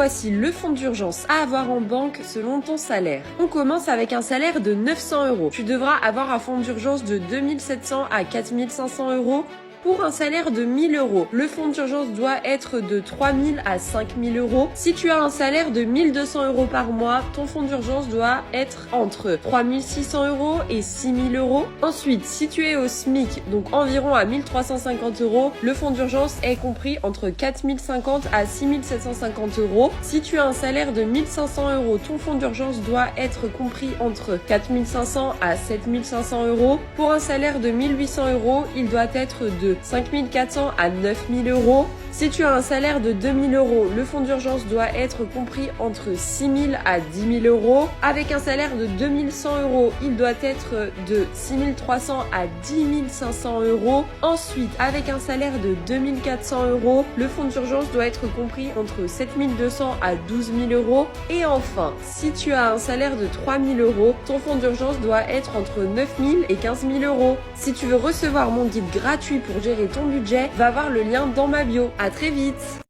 Voici le fonds d'urgence à avoir en banque selon ton salaire. On commence avec un salaire de 900 €. Tu devras avoir un fonds d'urgence de 2700 à 4500 €. Pour un salaire de 1000 €, le fonds d'urgence doit être de 3000 à 5000 €. Si tu as un salaire de 1200 € par mois, ton fonds d'urgence doit être entre 3600 € et 6000 €. Ensuite, si tu es au SMIC, donc environ à 1350 €, le fonds d'urgence est compris entre 4050 à 6750 €. Si tu as un salaire de 1500 €, ton fonds d'urgence doit être compris entre 4500 à 7500 €. Pour un salaire de 1800 €, il doit être de 5400 à 9000 €. Si tu as un salaire de 2000 €, le fonds d'urgence doit être compris entre 6000 à 10 000 €. Avec un salaire de 2100 €, il doit être de 6300 à 10 500 €. Ensuite, avec un salaire de 2400 €, le fonds d'urgence doit être compris entre 7200 à 12 000 €. Et enfin, si tu as un salaire de 3000 €, ton fonds d'urgence doit être entre 9000 et 15 000 €. Si tu veux recevoir mon guide gratuit pour gérer ton budget, va voir le lien dans ma bio. À très vite!